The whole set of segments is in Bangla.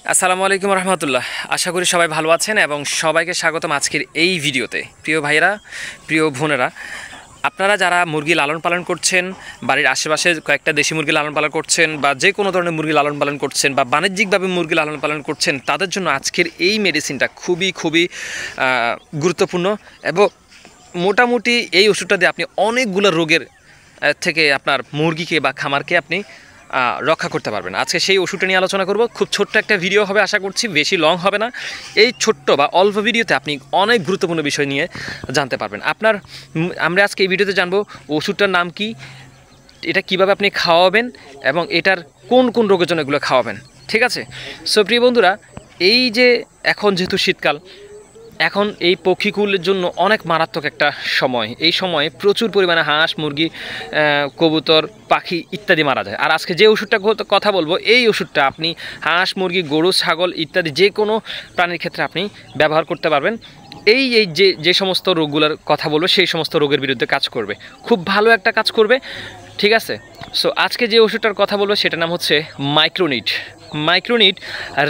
আসসালামু আলাইকুম রহমতুল্লাহ। আশা করি সবাই ভালো আছেন এবং সবাইকে স্বাগতম আজকের এই ভিডিওতে। প্রিয় ভাইয়েরা, প্রিয় বোনেরা, আপনারা যারা মুরগি লালন পালন করছেন, বাড়ির আশেপাশে কয়েকটা দেশি মুরগি লালন পালন করছেন বা যে কোনো ধরনের মুরগি লালন পালন করছেন বা বাণিজ্যিকভাবে মুরগি লালন পালন করছেন, তাদের জন্য আজকের এই মেডিসিনটা খুবই গুরুত্বপূর্ণ এবং মোটামুটি এই ওষুধটা দিয়ে আপনি অনেকগুলো রোগের থেকে আপনার মুরগিকে বা খামারকে আপনি রক্ষা করতে পারবেন। আজকে সেই ওষুধটা নিয়ে আলোচনা করব। খুব ছোট্ট একটা ভিডিও হবে, আশা করছি বেশি লং হবে না। এই ছোট্ট বা অল্প ভিডিওতে আপনি অনেক গুরুত্বপূর্ণ বিষয় নিয়ে জানতে পারবেন। আমরা আজকে এই ভিডিওতে জানবো ওষুধটার নাম কি, এটা কিভাবে আপনি খাওয়াবেন এবং এটার কোন কোন রোগের জন্য এগুলো খাওয়াবেন। ঠিক আছে? সো প্রিয় বন্ধুরা, এই যে এখন যেহেতু শীতকাল, এখন এই পক্ষীকুলের জন্য অনেক মারাত্মক একটা সময়। এই সময়ে প্রচুর পরিমাণে হাঁস, মুরগি, কবুতর, পাখি ইত্যাদি মারা যায়। আর আজকে যে ওষুধটা কথা বলবো, এই ওষুধটা আপনি হাঁস, মুরগি, গরু, ছাগল ইত্যাদি যে কোনো প্রাণীর ক্ষেত্রে আপনি ব্যবহার করতে পারবেন। এই যে সমস্ত রোগগুলোর কথা বলবো, সেই সমস্ত রোগের বিরুদ্ধে কাজ করবে, খুব ভালো একটা কাজ করবে। ঠিক আছে? সো আজকে যে ওষুধটার কথা বলবো সেটার নাম হচ্ছে মাইক্রোনিট। মাইক্রোনিট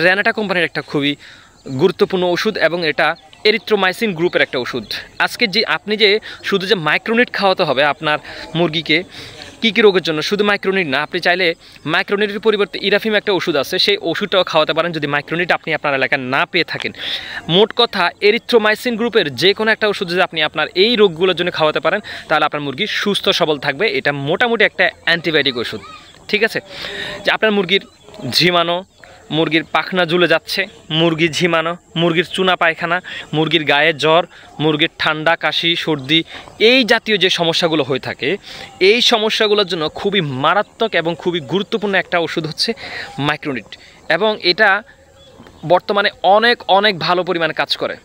র্যানাটা কোম্পানির একটা খুবই গুরুত্বপূর্ণ ওষুধ এবং এটা এরিথ্রোমাইসিন গ্রুপের একটা ওষুধ। আজকে আপনি শুধু যে মাইক্রোনিট খাওয়াতে হবে আপনার মুরগিকে কী কী রোগের জন্য, শুধু মাইক্রোনিট না, আপনি চাইলে মাইক্রোনিটের পরিবর্তে ইরাফিম একটা ওষুধ আছে, সেই ওষুধটাও খাওয়াতে পারেন যদি মাইক্রোনিট আপনি আপনার এলাকায় না পেয়ে থাকেন। মোট কথা, এরিথ্রোমাইসিন গ্রুপের যে কোনো একটা ওষুধ যদি আপনি আপনার এই রোগগুলোর জন্য খাওয়াতে পারেন, তাহলে আপনার মুরগি সুস্থ সবল থাকবে। এটা মোটামুটি একটা অ্যান্টিবায়োটিক ওষুধ। ঠিক আছে? যে আপনার মুরগির ঝিমানো, মুরগির পাখনা ঝুলে যাচ্ছে, মুরগি ঝিমানো, মুরগির চুনা পায়খানা, মুরগির গায়ে জ্বর, মুরগির ঠান্ডা, কাশি, সর্দি, এই জাতীয় যে সমস্যাগুলো হয়ে থাকে, এই সমস্যাগুলোর জন্য খুবই মারাত্মক এবং খুবই গুরুত্বপূর্ণ একটা ওষুধ হচ্ছে মাইক্রোনিট। এবং এটা বর্তমানে অনেক ভালো পরিমাণে কাজ করে।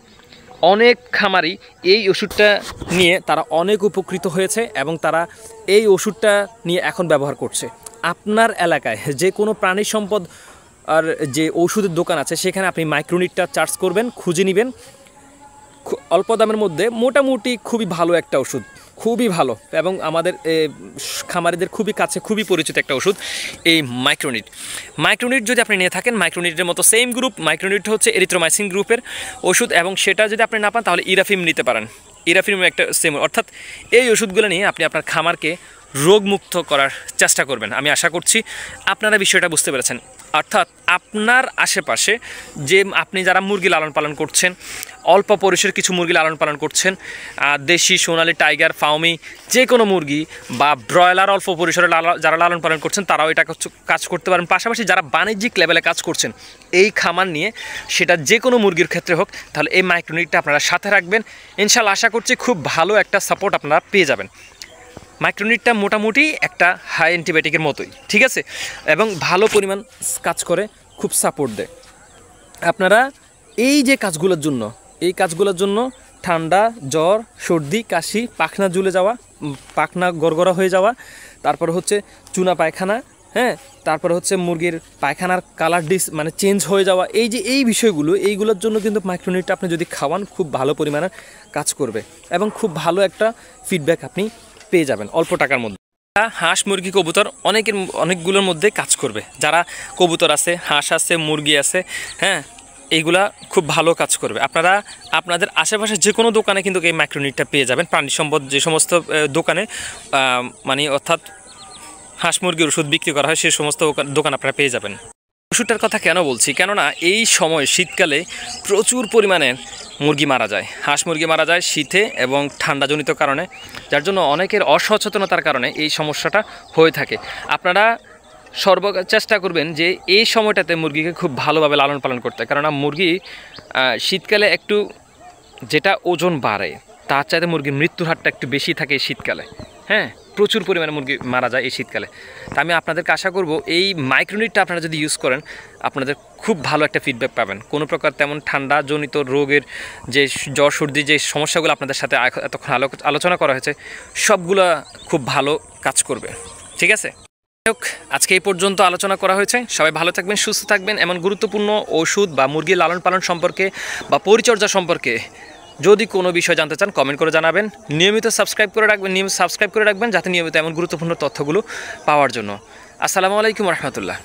অনেক খামারি এই ওষুধটা নিয়ে তারা অনেক উপকৃত হয়েছে এবং তারা এই ওষুধটা নিয়ে এখন ব্যবহার করছে। আপনার এলাকায় যে কোনো প্রাণী সম্পদ আর যে ওষুধের দোকান আছে, সেখানে আপনি মাইক্রোনিটটা চার্জ করবেন, খুঁজে নেবেন। অল্প দামের মধ্যে মোটামুটি খুবই ভালো একটা ওষুধ, খুবই ভালো এবং আমাদের খামারিদের খুবই পরিচিত একটা ওষুধ এই মাইক্রোনিট। মাইক্রোনিট যদি আপনি নিয়ে থাকেন, মাইক্রোনিটের মতো সেম গ্রুপ, মাইক্রোনিট হচ্ছে এরিথ্রোমাইসিন গ্রুপের ওষুধ এবং সেটা যদি আপনি না পান তাহলে ইরাফিম নিতে পারেন। ইরাফিম একটা সেম, অর্থাৎ এই ওষুধগুলো নিয়ে আপনি আপনার খামারকে রোগমুক্ত করার চেষ্টা করবেন। আমি আশা করছি আপনারা বিষয়টা বুঝতে পেরেছেন। অর্থাৎ আপনার আশেপাশে যে আপনি যারা মুরগি লালন পালন করছেন, অল্প পরিসরে কিছু মুরগি লালন পালন করছেন, দেশি, সোনালি, টাইগার, ফাউমি, যে কোনো মুরগি বা ব্রয়লার অল্প পরিসরে যারা লালন পালন করছেন, তারাও এটা কাজ করতে পারেন। পাশাপাশি যারা বাণিজ্যিক লেভেলে কাজ করছেন এই খামার নিয়ে, সেটা যে কোনো মুরগির ক্ষেত্রে হোক, তাহলে এই মাইক্রোনিটটা আপনারা সাথে রাখবেন। ইনশাআল্লাহ আশা করছি খুব ভালো একটা সাপোর্ট আপনারা পেয়ে যাবেন। মাইক্রোনিটটা মোটামুটি একটা হাই অ্যান্টিবায়োটিকের মতোই। ঠিক আছে? এবং ভালো পরিমাণ কাজ করে, খুব সাপোর্ট দেয়। আপনারা এই কাজগুলোর জন্য ঠান্ডা, জ্বর, সর্দি, কাশি, পাখনা ঝুলে যাওয়া, পাখনা গড়গড়া হয়ে যাওয়া, তারপর হচ্ছে চুনা পায়খানা, হ্যাঁ, তারপরে হচ্ছে মুরগির পায়খানার কালার চেঞ্জ হয়ে যাওয়া, এই বিষয়গুলো, এইগুলোর জন্য কিন্তু মাইক্রোনিটটা আপনি যদি খাওয়ান খুব ভালো পরিমাণে কাজ করবে এবং খুব ভালো একটা ফিডব্যাক আপনি পেয়ে যাবেন অল্প টাকার মধ্যে। হাঁস, মুরগি, কবুতর অনেকগুলোর মধ্যে কাজ করবে। যারা কবুতর আছে, হাঁস আছে, মুরগি আছে, হ্যাঁ, এইগুলা খুব ভালো কাজ করবে। আপনারা আপনাদের আশেপাশে যে কোনো দোকানে কিন্তু এই মাইক্রোনিটটা পেয়ে যাবেন। প্রাণী সম্পদ যে সমস্ত দোকানে অর্থাৎ হাঁস মুরগির ওষুধ বিক্রি করা হয়, সেই সমস্ত দোকান আপনারা পেয়ে যাবেন। ওষুধটার কথা কেন বলছি? কেননা এই সময় শীতকালে প্রচুর পরিমাণে মুরগি মারা যায়, হাঁস মুরগি মারা যায় শীতে এবং ঠান্ডাজনিত কারণে, যার জন্য অনেকের অসচেতনতার কারণে এই সমস্যাটা হয়ে থাকে। আপনারা চেষ্টা করবেন যে এই সময়টাতে মুরগিকে খুব ভালোভাবে লালন পালন করতে, কেননা মুরগি শীতকালে একটু যেটা ওজন বাড়ে, তার চাইতে মুরগির মৃত্যুর হারটা একটু বেশি থাকে এই শীতকালে। হ্যাঁ, প্রচুর পরিমাণে মুরগি মারা যায় এই শীতকালে। তা আমি আপনাদেরকে আশা করব এই মাইক্রোনিটটা আপনারা যদি ইউজ করেন, আপনাদের খুব ভালো একটা ফিডব্যাক পাবেন। কোনো প্রকার তেমন ঠান্ডাজনিত রোগের যে জ্বর, সর্দি, যে সমস্যাগুলো আপনাদের সাথে এতক্ষণ আলোচনা করা হয়েছে, সবগুলো খুব ভালো কাজ করবে। ঠিক আছে? আজকে এই পর্যন্ত আলোচনা করা হয়েছে। সবাই ভালো থাকবেন, সুস্থ থাকবেন। এমন গুরুত্বপূর্ণ ওষুধ বা মুরগির লালন পালন সম্পর্কে বা পরিচর্যা সম্পর্কে যদি কোনো বিষয় জানতে চান, কমেন্ট করে জানাবেন। নিয়মিত সাবস্ক্রাইব করে রাখবেন যাতে নিয়মিত এমন গুরুত্বপূর্ণ তথ্যগুলো পাওয়ার জন্য। আসসালামু আলাইকুম রহমতুল্লাহ।